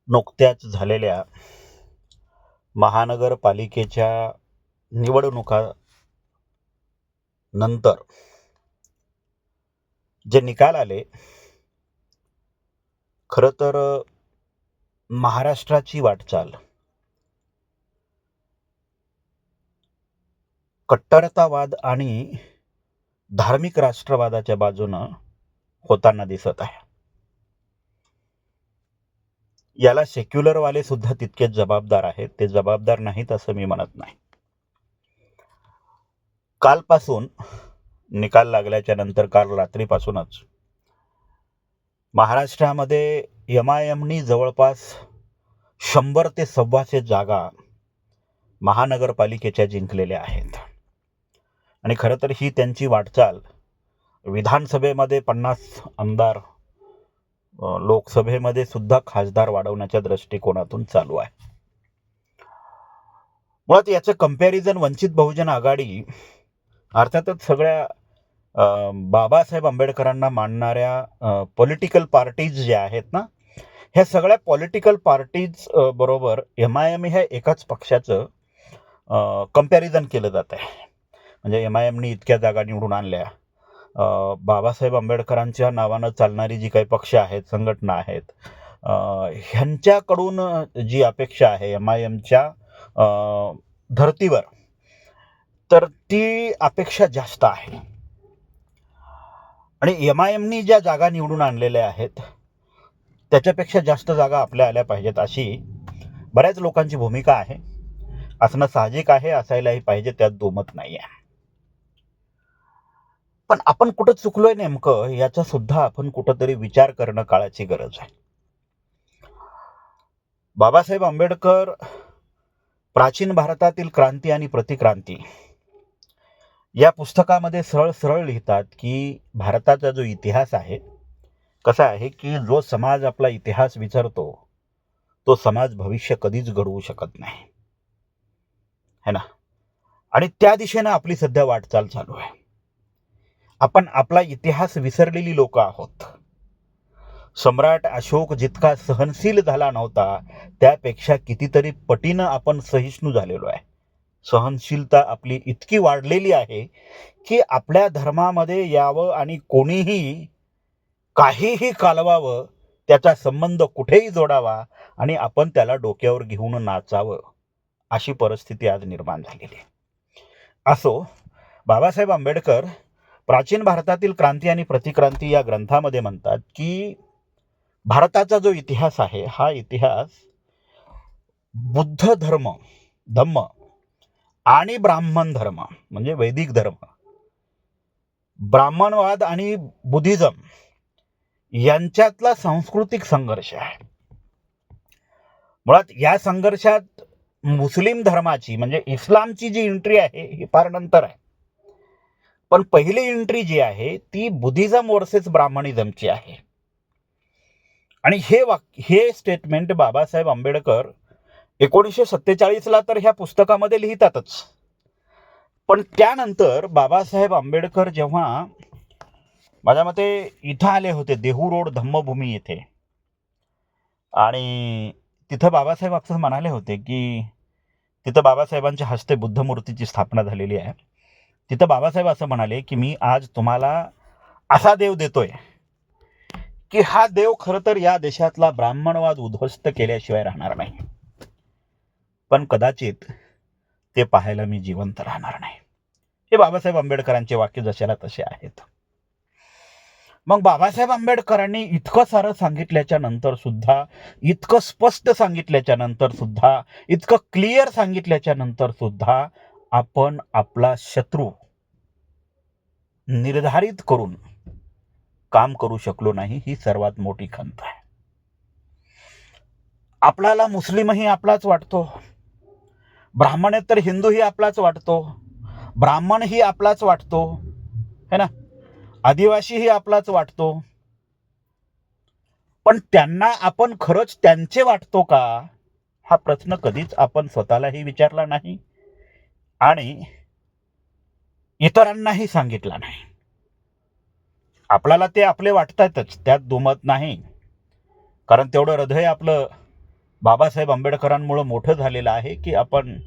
नुकत्याच झालेल्या महानगरपालिकेच्या निवडणुका नंतर जे निकाल आले, खरं तर महाराष्ट्राची वाटचाल कट्टरतावाद आणि धार्मिक राष्ट्रवादाच्या बाजूनं होताना दिसत आहे. याला सेक्युलरवाले सुद्धा तितकेच जबाबदार आहेत. ते जबाबदार नाहीत असं मी म्हणत नाही. कालपासून निकाल लागल्याच्या नंतर काल रात्रीपासूनच महाराष्ट्रामध्ये MIMनी जवळपास 100 ते 125 जागा महानगरपालिकेच्या जिंकलेल्या आहेत. आणि खरं तर ही त्यांची वाटचाल विधानसभेमध्ये 50 आमदार, लोकसभेमध्ये सुद्धा खासदार वाढवण्याच्या दृष्टिकोनातून चालू आहे. मुळात याचं कंपॅरिझन वंचित बहुजन आघाडी, अर्थातच सगळ्या बाबासाहेब आंबेडकरांना मानणाऱ्या पॉलिटिकल पार्टीज ज्या आहेत ना, ह्या सगळ्या पॉलिटिकल पार्टीज बरोबर MIM ह्या एकाच पक्षाचं कंपॅरिझन केलं जात आहे. म्हणजे MIMनी इतक्या जागा निवडून आणल्या. बाबासाहेब आंबेडकरांच्या नावानं चालणारी जी काही पक्ष आहेत, संघटना आहेत, ह्यांच्याकडून जी अपेक्षा आहे MIMच्या धर्तीवर, तर ती अपेक्षा जास्त आहे. आणि MIMनी ज्या जागा निवडून आणलेल्या आहेत त्याच्यापेक्षा जास्त जागा आपल्या आल्या पाहिजेत अशी बऱ्याच लोकांची भूमिका आहे. असणं साहजिक आहे, असायलाही पाहिजे, त्यात दुमत नाही आहे. पण आपण कुठं चुकलोय नेमकं याचा सुद्धा आपण कुठंतरी विचार करणं काळाची गरज आहे. बाबासाहेब आंबेडकर प्राचीन भारतातील क्रांती आणि प्रतिक्रांती या पुस्तकामध्ये सरळ सरळ लिहितात की भारताचा जो इतिहास आहे, कसा आहे की जो समाज आपला इतिहास विसरतो तो समाज भविष्य कधीच घडवू शकत नाही, है ना. आणि त्या दिशेनं आपली सध्या वाटचाल चालू आहे. आपण आपला इतिहास विसरलेली लोक आहोत. सम्राट अशोक जितका सहनशील झाला नव्हता त्यापेक्षा कितीतरी पटीनं आपण सहिष्णू झालेलो आहे. सहनशीलता आपली इतकी वाढलेली आहे की आपल्या धर्मामध्ये यावं आणि कोणीही काहीही कालवावं, त्याचा संबंध कुठेही जोडावा आणि आपण त्याला डोक्यावर घेऊन नाचावं, अशी परिस्थिती आज निर्माण झालेली आहे. असो, बाबासाहेब आंबेडकर प्राचीन भारतातील क्रांती आणि प्रतिक्रांती या ग्रंथामध्ये म्हणतात की भारताचा जो इतिहास आहे हा इतिहास बुद्ध धर्म, धम्म आणि ब्राह्मण धर्म म्हणजे वैदिक धर्म, ब्राह्मणवाद आणि बुद्धिझम यांच्यातला सांस्कृतिक संघर्ष आहे. मुळात या संघर्षात मुस्लिम धर्माची म्हणजे इस्लामची जी एंट्री आहे ही फार नंतर आहे. पण पहिली एंट्री जी आहे ती बुद्धिझम वर्सेस ब्राह्मणिझमची आहे. आणि हे स्टेटमेंट बाबासाहेब आंबेडकर 1947ला तर ह्या पुस्तकामध्ये लिहितातच. पण त्यानंतर बाबासाहेब आंबेडकर जेव्हा माझ्या मते इथं आले होते, देहू रोड धम्मभूमी येथे, आणि तिथं बाबासाहेब असं म्हणाले होते की तिथं बाबासाहेबांच्या हस्ते बुद्धमूर्तीची स्थापना झालेली आहे. तिथं बाबासाहेब असं म्हणाले की मी आज तुम्हाला असा देव देतोय की हा देव खरं तर या देशातला ब्राह्मणवाद उद्ध्वस्त केल्याशिवाय राहणार नाही, पण कदाचित ते पाहायला मी जिवंत राहणार नाही. हे बाबासाहेब आंबेडकरांचे वाक्य जशाला तसे आहेत. मग बाबासाहेब आंबेडकरांनी इतकं सारं सांगितल्याच्या नंतर सुद्धा, इतकं स्पष्ट सांगितल्याच्या नंतर सुद्धा, इतकं क्लिअर सांगितल्याच्या नंतर सुद्धा आपण आपला शत्रू निर्धारित करून काम करू शकलो नाही, ही सर्वात मोठी खंत आहे. आपल्याला मुस्लिमही आपलाच वाटतो, ब्राह्मणेतर हिंदूही आपलाच वाटतो, ब्राह्मणही आपलाच वाटतो, है ना, आदिवासीही आपलाच वाटतो. पण त्यांना आपण खरंच त्यांचे वाटतो का, हा प्रश्न कधीच आपण स्वतःलाही विचारला नाही आणि इतरांनाही सांगितला नाही. आपल्याला ते आपले वाटतातच, त्यात दुमत नाही, कारण तेवढं हृदय आपलं बाबासाहेब आंबेडकरांमुळे मोठं झालेलं आहे की आपण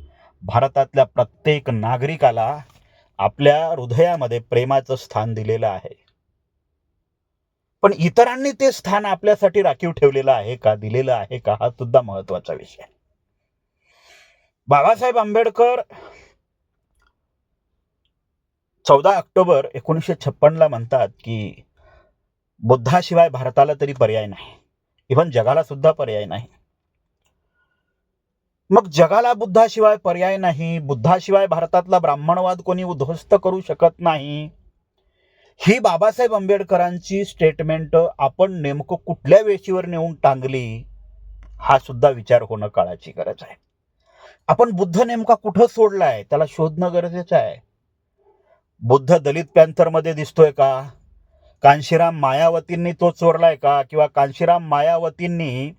भारतातल्या प्रत्येक नागरिकाला आपल्या हृदयामध्ये प्रेमाचं स्थान दिलेलं आहे. पण इतरांनी ते स्थान आपल्यासाठी राखीव ठेवलेलं आहे का, दिलेलं आहे का, हा सुद्धा महत्वाचा विषय. बाबासाहेब आंबेडकर 14 ऑक्टोबर 1956 म्हणतात की बुद्धाशिवाय भारताला तरी पर्याय नाही, इव्हन जगाला सुद्धा पर्याय नाही. मग जगाला बुद्धाशिवाय पर्याय नाही, बुद्धाशिवाय भारतातला ब्राह्मणवाद कोणी उद्ध्वस्त करू शकत नाही, ही बाबासाहेब आंबेडकरांची स्टेटमेंट आपण नेमकं कुठल्या वेशीवर नेऊन टांगली, हा सुद्धा विचार होणं काळाची गरज आहे. आपण बुद्ध नेमका कुठं सोडलाय त्याला शोधणं गरजेचं आहे. बुद्ध दलित पॅन्थरमध्ये दिसतोय का, कांशीराम मायावतींनी तो चोरलाय का, किंवा कांशीराम मायावतींनी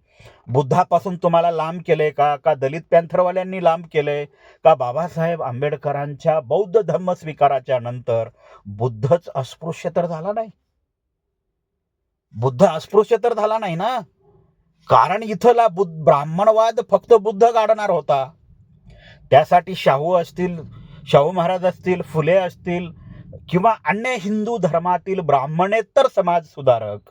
बुद्धापासून तुम्हाला लांब केलंय का दलित पॅन्थरवाल्यांनी लांब केलंय का, बाबासाहेब आंबेडकरांच्या बौद्ध धर्म स्वीकाराच्या नंतर बुद्धच अस्पृश्य तर झाला नाही. बुद्ध अस्पृश्य तर झाला नाही ना, कारण इथला ब्राह्मणवाद फक्त बुद्ध गाडणार होता. त्यासाठी शाहू असतील, शाहू महाराज असतील, फुले असतील, किंवा अन्य हिंदू धर्मातील ब्राह्मणेतर समाज सुधारक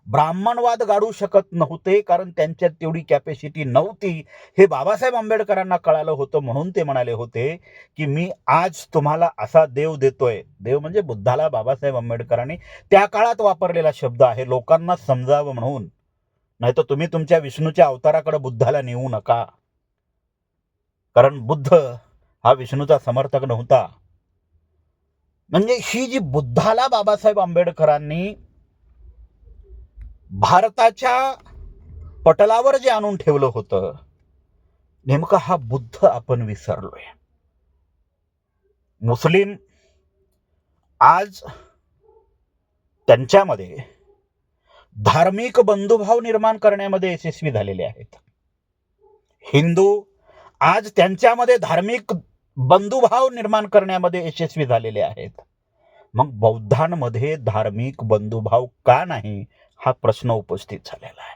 ब्राह्मणवाद गाडू शकत नव्हते, कारण त्यांच्यात तेवढी कॅपॅसिटी नव्हती. हे बाबासाहेब आंबेडकरांना कळालं होतं, म्हणून ते म्हणाले होते की मी आज तुम्हाला असा देव देतोय. देव म्हणजे बुद्धाला बाबासाहेब आंबेडकरांनी त्या काळात वापरलेला शब्द आहे, लोकांना समजावं म्हणून. नाही तर तुम्ही तुमच्या विष्णूच्या अवताराकडे बुद्धाला नेऊ नका, कारण बुद्ध हा विष्णूचा समर्थक नव्हता. म्हणजे ही जी बुद्धाला बाबासाहेब आंबेडकरांनी भारताच्या पटलावर जे आणून ठेवलं होतं, नेमका हा बुद्ध आपण विसरलोय. मुस्लिम आज त्यांच्यामध्ये धार्मिक बंधुभाव निर्माण करण्यामध्ये यशस्वी झालेले आहेत. हिंदू आज त्यांच्यामध्ये धार्मिक बंधुभाव निर्माण करण्यामध्ये यशस्वी झालेले आहेत. मग बौद्धांमध्ये धार्मिक बंधुभाव का नाही, हा प्रश्न उपस्थित झालेला आहे.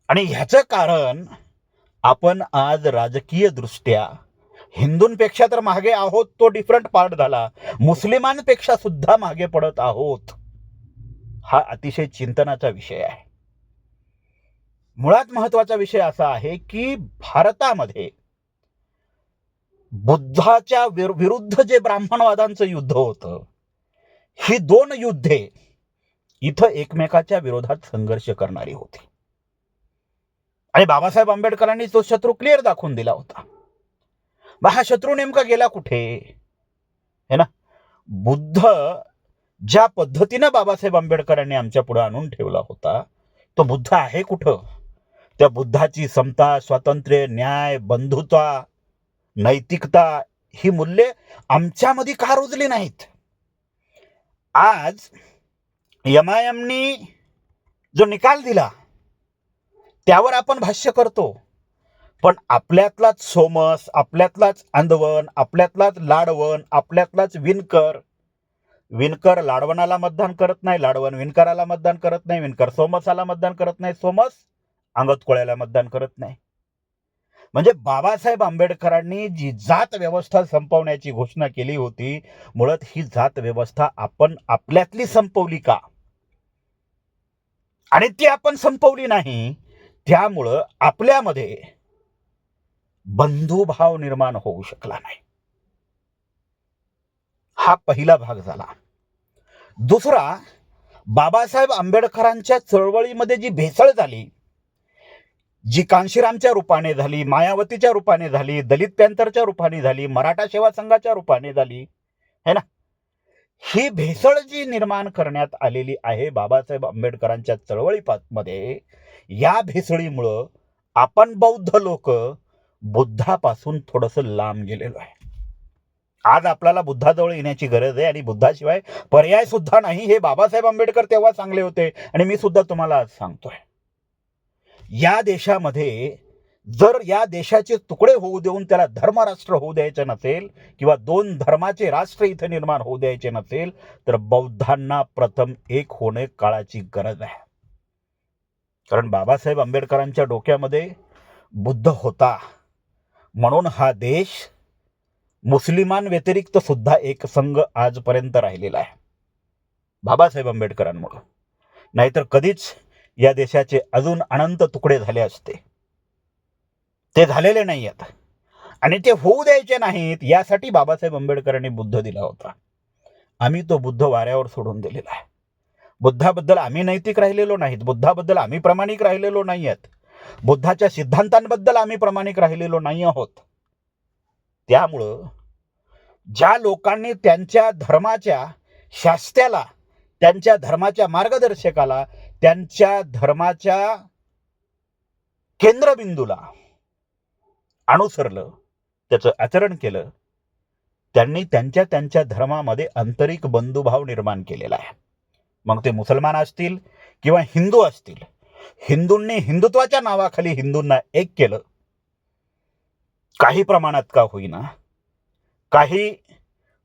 आणि ह्याचं कारण आपण आज राजकीय दृष्ट्या हिंदूंपेक्षा तर मागे आहोत, तो डिफरंट पार्ट झाला, मुस्लिमांपेक्षा सुद्धा मागे पडत आहोत. हा अतिशय चिंतनाचा विषय आहे. मुळात महत्वाचा विषय असा आहे की भारतामध्ये बुद्धाच्या विरुद्ध जे ब्राह्मणवादांचं युद्ध होतं, ही दोन युद्धे इथं एकमेकाच्या विरोधात संघर्ष करणारी होती. आणि बाबासाहेब आंबेडकरांनी तो शत्रू क्लिअर दाखवून दिला होता. मग हा शत्रू नेमका गेला कुठे, है ना? बुद्ध ज्या पद्धतीनं बाबासाहेब आंबेडकरांनी आमच्या पुढे आणून ठेवला होता, तो बुद्ध आहे कुठं? त्या बुद्धाची समता, स्वातंत्र्य, न्याय, बंधुता, नैतिकता ही मूल्ये आमच्यामध्ये का रुजली नाहीत? आज MIMनी जो निकाल दिला त्यावर आपण भाष्य करतो, पण आपल्यातलाच सोमस, आपल्यातलाच अंधवन, आपल्यातलाच लाडवण, आपल्यातलाच विणकर लाडवणाला मतदान करत नाही, लाडवण विणकराला मतदान करत नाही, विणकर सोमसाला मतदान करत नाही, सोमस अंगतकोळ्याला मतदान करत नाही. म्हणजे बाबासाहेब आंबेडकरांनी जी जात व्यवस्था संपवण्याची घोषणा केली होती, मुळात ही जात व्यवस्था आपण आपल्यातली संपवली का? आणि ती आपण संपवली नाही, त्यामुळं आपल्यामध्ये बंधुभाव निर्माण होऊ शकला नाही. हा पहिला भाग झाला. दुसरा, बाबासाहेब आंबेडकरांच्या चळवळीमध्ये जी भेसळ झाली, जी कांशीरामच्या रूपाने झाली, मायावतीच्या रूपाने झाली, दलित पॅन्थरच्या रूपाने झाली, मराठा सेवा संघाच्या रूपाने झाली, है ना? ही भेसळ जी निर्माण करण्यात आलेली आहे बाबासाहेब आंबेडकरांच्या चळवळीमध्ये, या भेसळीमुळं आपण बौद्ध लोक बुद्धापासून थोडंसं लांब गेलेलो आहे. आज आपल्याला बुद्धाजवळ येण्याची गरज आहे, आणि बुद्धाशिवाय पर्याय सुद्धा नाही. हे बाबासाहेब आंबेडकर तेव्हा चांगले होते, आणि मी सुद्धा तुम्हाला आज सांगतोय. या देशामध्ये जर या देशाचे तुकडे होऊ देऊन त्याला धर्मराष्ट्र होऊ द्यायचं नसेल, किंवा दोन धर्माचे राष्ट्र इथे निर्माण होऊ द्यायचे नसेल, तर बौद्धांना प्रथम एक होणे काळाची गरज आहे. कारण बाबासाहेब आंबेडकरांच्या डोक्यामध्ये बुद्ध होता म्हणून हा देश मुस्लिमांव्यतिरिक्त सुद्धा एक संघ आजपर्यंत राहिलेला आहे, बाबासाहेब आंबेडकरांमुळे. नाहीतर कधीच या देशाचे अजून अनंत तुकडे झाले असते. ते झालेले नाही आहेत आणि ते होऊ द्यायचे नाहीत, यासाठी बाबासाहेब आंबेडकरांनी बुद्ध दिला होता. आम्ही तो बुद्ध वाऱ्यावर सोडून दिलेला आहे. बुद्धाबद्दल आम्ही नैतिक राहिलेलो नाहीत, बुद्धाबद्दल आम्ही प्रामाणिक राहिलेलो नाही आहेत, बुद्धाच्या सिद्धांतांबद्दल आम्ही प्रामाणिक राहिलेलो नाही आहोत. त्यामुळं ज्या लोकांनी त्यांच्या धर्माच्या शास्त्याला, त्यांच्या धर्माच्या मार्गदर्शकाला, त्यांच्या धर्माच्या केंद्रबिंदूला अनुसरलं, त्याचं आचरण केलं, त्यांनी त्यांच्या त्यांच्या धर्मामध्ये आंतरिक बंधुभाव निर्माण केलेला आहे. मग ते मुसलमान असतील किंवा हिंदू असतील. हिंदूंनी हिंदुत्वाच्या नावाखाली हिंदूंना एक केलं, काही प्रमाणात का होईना. काही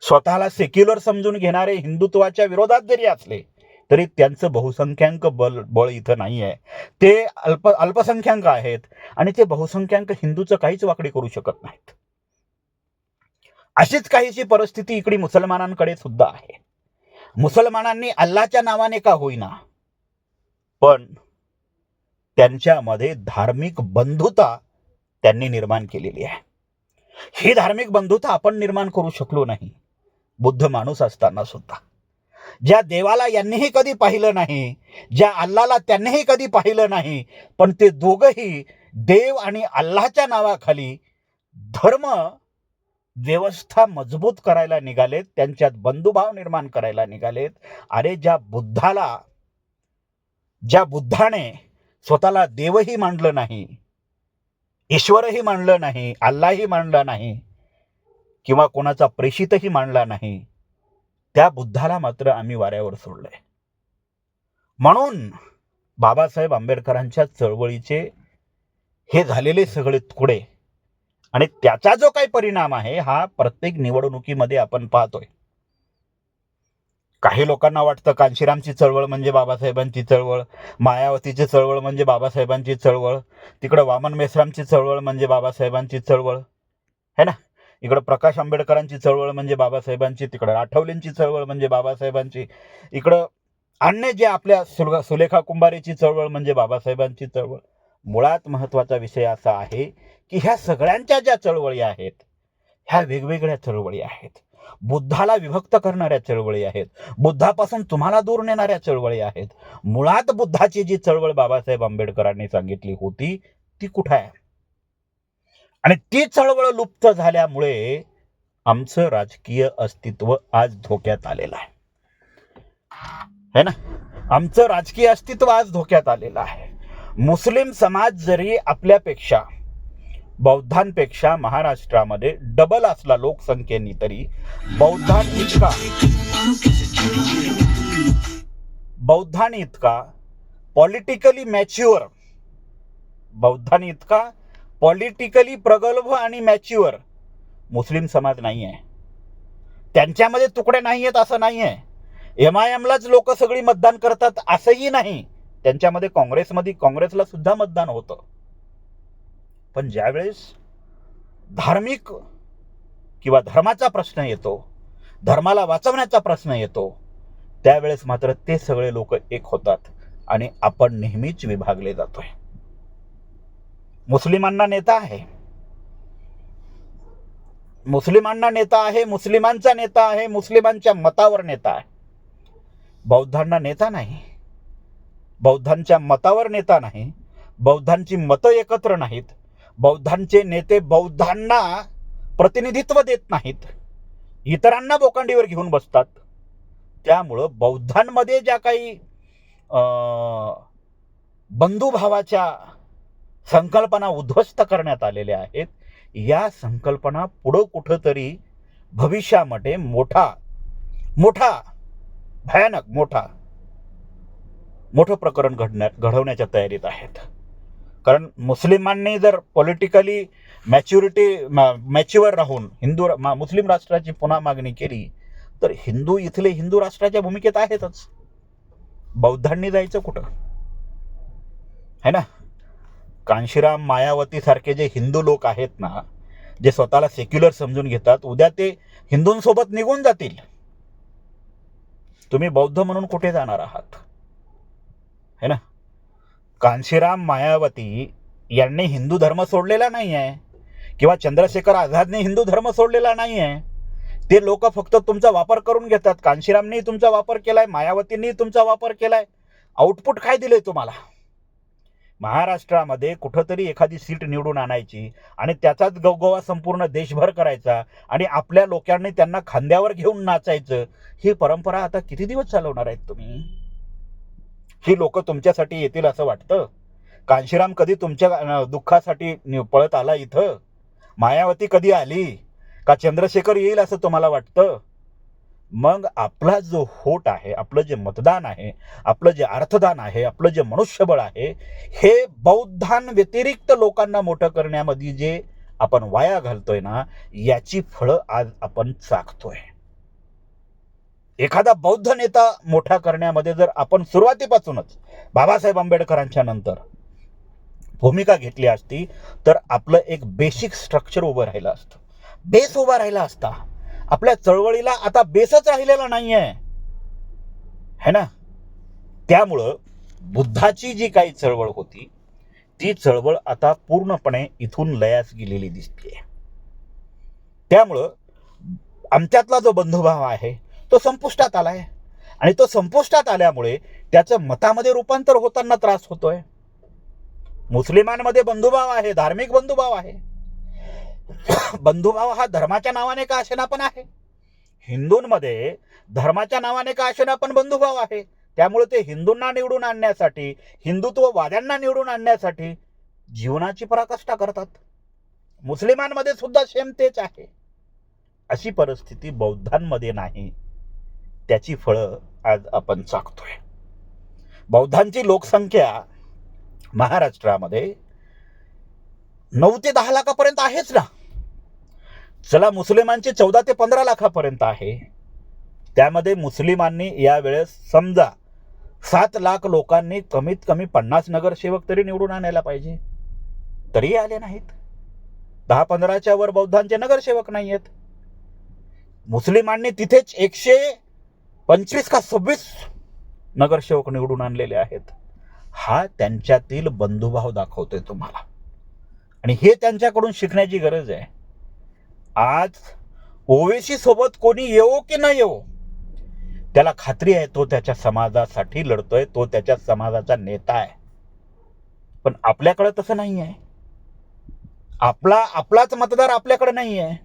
स्वतःला सेक्युलर समजून घेणारे हिंदुत्वाच्या विरोधात जरी असले तरी त्यांचं बहुसंख्याक बळ इथं नाही आहे. ते अल्पसंख्याक आहेत आणि ते बहुसंख्याक हिंदूचं काहीच वाकडी करू शकत नाहीत. अशीच काहीशी परिस्थिती इकडे मुसलमानांकडे सुद्धा आहे. मुसलमानांनी अल्लाच्या नावाने का होईना पण त्यांच्यामध्ये धार्मिक बंधुता त्यांनी निर्माण केलेली आहे. ही धार्मिक बंधुता आपण निर्माण करू शकलो नाही, बुद्ध माणूस असताना सुद्धा. ज्या देवाला यांनीही कधी पाहिलं नाही, ज्या अल्लाला त्यांनीही कधी पाहिलं नाही, पण ते दोघंही देव आणि अल्लाच्या नावाखाली धर्म व्यवस्था मजबूत करायला निघालेत, त्यांच्यात बंधुभाव निर्माण करायला निघालेत. अरे ज्या बुद्धाने स्वतःला देवही मानलं नाही, ईश्वरही मानलं नाही, अल्लाही मानला नाही किंवा कोणाचा प्रेषितही मानला नाही, त्या बुद्धाला मात्र आम्ही वाऱ्यावर सोडलंय. म्हणून बाबासाहेब आंबेडकरांच्या चळवळीचे हे झालेले सगळे तुकडे आणि त्याचा जो काही परिणाम आहे हा प्रत्येक निवडणुकीमध्ये आपण पाहतोय. काही लोकांना वाटतं कांशीरामची चळवळ म्हणजे बाबासाहेबांची चळवळ, मायावतीची चळवळ म्हणजे बाबासाहेबांची चळवळ, तिकडं वामन मेश्रामची चळवळ म्हणजे बाबासाहेबांची चळवळ है ना, इकडं प्रकाश आंबेडकरांची चळवळ म्हणजे बाबासाहेबांची, तिकडं आठवलेंची चळवळ म्हणजे बाबासाहेबांची, इकडं अन्य जे आपल्या सुलेखा कुंभारेची चळवळ म्हणजे बाबासाहेबांची चळवळ. मुळात महत्वाचा विषय असा आहे की ह्या सगळ्यांच्या ज्या चळवळी आहेत ह्या वेगवेगळ्या चळवळी आहेत. बुद्धाला विभक्त करणाऱ्या चळवळी आहेत, बुद्धापासून तुम्हाला दूर नेणाऱ्या चळवळी आहेत. मुळात बुद्धाची जी चळवळ बाबासाहेब आंबेडकरांनी सांगितली होती ती कुठे आहे? आणि ती चळवळ लुप्त झाल्यामुळे आमचं राजकीय अस्तित्व आज धोक्यात आलेलं आहे ना. आमचं राजकीय अस्तित्व आज धोक्यात आलेलं आहे. मुस्लिम समाज जरी आपल्यापेक्षा, बौद्धांपेक्षा महाराष्ट्रामध्ये डबल असला लोकसंख्येनी, तरी बौद्धांनी इतका पॉलिटिकली प्रगल्भ आणि मॅच्युअर मुस्लिम समाज नाही आहे. त्यांच्यामध्ये तुकडे नाही आहेत असं नाही आहे. MIMलाच लोक सगळी मतदान करतात असंही नाही. त्यांच्यामध्ये काँग्रेसला सुद्धा मतदान होतं. पण ज्यावेळेस धार्मिक किंवा धर्माचा प्रश्न येतो, धर्माला वाचवण्याचा प्रश्न येतो, त्यावेळेस मात्र ते सगळे लोक एक होतात आणि आपण नेहमीच विभागले जातोय. मुस्लिमांना नेता आहे, मुस्लिमांचा नेता आहे, मुस्लिमांच्या मतावर नेता आहे. बौद्धांना नेता नाही, बौद्धांच्या मतावर नेता नाही, बौद्धांची मतं एकत्र नाहीत, बौद्धांचे नेते बौद्धांना प्रतिनिधित्व देत नाहीत, इतरांना बोकांडीवर घेऊन बसतात. त्यामुळं बौद्धांमध्ये ज्या काही बंधुभावाच्या संकल्पना उद्ध्वस्त करण्यात आलेल्या आहेत, या संकल्पना पुढं कुठंतरी भविष्यामध्ये भयानक मोठं प्रकरण घडवण्याच्या तयारीत आहेत. कारण मुस्लिमांनी जर पॉलिटिकली मॅच्युअर राहून मुस्लिम राष्ट्राची पुन्हा मागणी केली तर इथले हिंदू राष्ट्राच्या भूमिकेत आहेतच. बौद्धांनी जायचं कुठं? है ना. कांशीराम मायावती सारखे जे हिंदू लोक आहेत ना, जे स्वतःला सेक्युलर समजून घेतात, उद्या ते हिंदूंसोबत निघून जातील. तुम्ही बौद्ध म्हणून कुठे जाणार आहात, है ना. कांशीराम मायावती यांनी हिंदू धर्म सोडलेला नाही आहे, किंवा चंद्रशेखर आझादने हिंदू धर्म सोडलेला नाही आहे. ते लोक फक्त तुमचा वापर करून घेतात. कांशीरामने तुमचा वापर केलाय, मायावतींनी तुमचा वापर केलाय. आउटपुट काय दिले तुम्हाला? महाराष्ट्रामध्ये कुठंतरी एखादी सीट निवडून आणायची आणि त्याचाच गवगवा संपूर्ण देशभर करायचा आणि आपल्या लोकांनी त्यांना खांद्यावर घेऊन नाचायचं. ही परंपरा आता किती दिवस चालवणार आहेत तुम्ही? ही लोक तुमच्यासाठी येतील असं वाटतं? कांशीराम कधी तुमच्या दुःखासाठी पळत आला इथं? मायावती कधी आली? का चंद्रशेखर येईल असं तुम्हाला वाटतं? मग आपला जो होट आहे, आपलं जे मतदान आहे, आपलं जे अर्थदान आहे, आपलं जे मनुष्यबळ आहे, हे बौद्धांव्यतिरिक्त लोकांना मोठं करण्यामध्ये जे आपण वाया घालतोय ना, याची फळं आज आपण चाखतोय. एखादा बौद्ध नेता मोठा करण्यामध्ये जर आपण सुरुवातीपासूनच बाबासाहेब आंबेडकरांच्या नंतर भूमिका घेतली असती, तर आपलं एक बेसिक स्ट्रक्चर उभं राहिलं असतं, बेस उभा राहिला असता. आपल्या चळवळीला आता बेसच राहिलेला नाहीये, है ना. त्यामुळं बुद्धाची जी काही चळवळ होती, ती चळवळ आता पूर्णपणे इथून लयास गेलेली दिसते. त्यामुळं आमच्यातला जो बंधुभाव आहे तो संपुष्टात आलाय, आणि तो संपुष्टात आल्यामुळे त्याचं मतामध्ये रूपांतर होताना त्रास होतोय. मुस्लिमांमध्ये बंधुभाव आहे, धार्मिक बंधुभाव आहे. बंधुभाव हा धर्माच्या नावाने का असेना पण आहे. हिंदूंमध्ये धर्माच्या नावाने का असेना पण बंधुभाव आहे. त्यामुळे ते हिंदूंना निवडून आणण्यासाठी, हिंदुत्ववाद्यांना निवडून आणण्यासाठी जीवनाची पराकाष्ठा करतात. मुस्लिमांमध्ये सुद्धा सेम तेच आहे. अशी परिस्थिती बौद्धांमध्ये नाही. त्याची फळं आज आपण चाखतोय. बौद्धांची लोकसंख्या महाराष्ट्रामध्ये 9 ते 10 लाखापर्यंत आहेच ना. चला, मुस्लिमांची 14 ते 15 लाखापर्यंत आहे. त्यामध्ये मुस्लिमांनी यावेळेस समजा 7 लाख लोकांनी कमीत कमी 50 नगरसेवक तरी निवडून आणायला पाहिजे, तरी आले नाहीत. 10-15च्या वर बौद्धांचे नगरसेवक नाही आहेत. मुस्लिमांनी तिथेच 125 का 26 नगरसेवक निवडून आणलेले आहेत. हा त्यांच्यातील बंधुभाव दाखवतोय तुम्हाला, आणि हे त्यांच्याकडून शिकण्याची गरज आहे. आज ओवेसी सोबत कोणी येवो की न येवो, त्याला खात्री आहे तो त्याच्या समाजासाठी लढतोय, तो त्याच्या समाजाचा नेता आहे. पण आपल्याकडे तसं नाही आहे. आपलाच मतदार आपल्याकडे नाही आहे,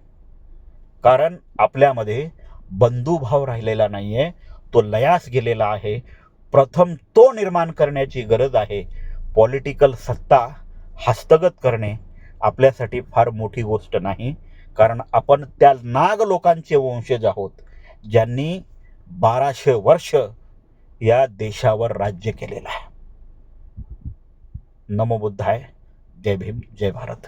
कारण आपल्यामध्ये बंधुभाव राहिलेला नाहीये, तो लयास गेलेला आहे. प्रथम तो निर्माण करण्याची गरज आहे. पॉलिटिकल सत्ता हस्तगत करणे आपल्यासाठी फार मोठी गोष्ट नाही, कारण आपण त्या नाग लोकांचे वंशज आहोत, ज्यांनी 1200 वर्ष या देशावर राज्य केलेलं आहे. नमो बुद्धाय. जय भीम, जय भारत.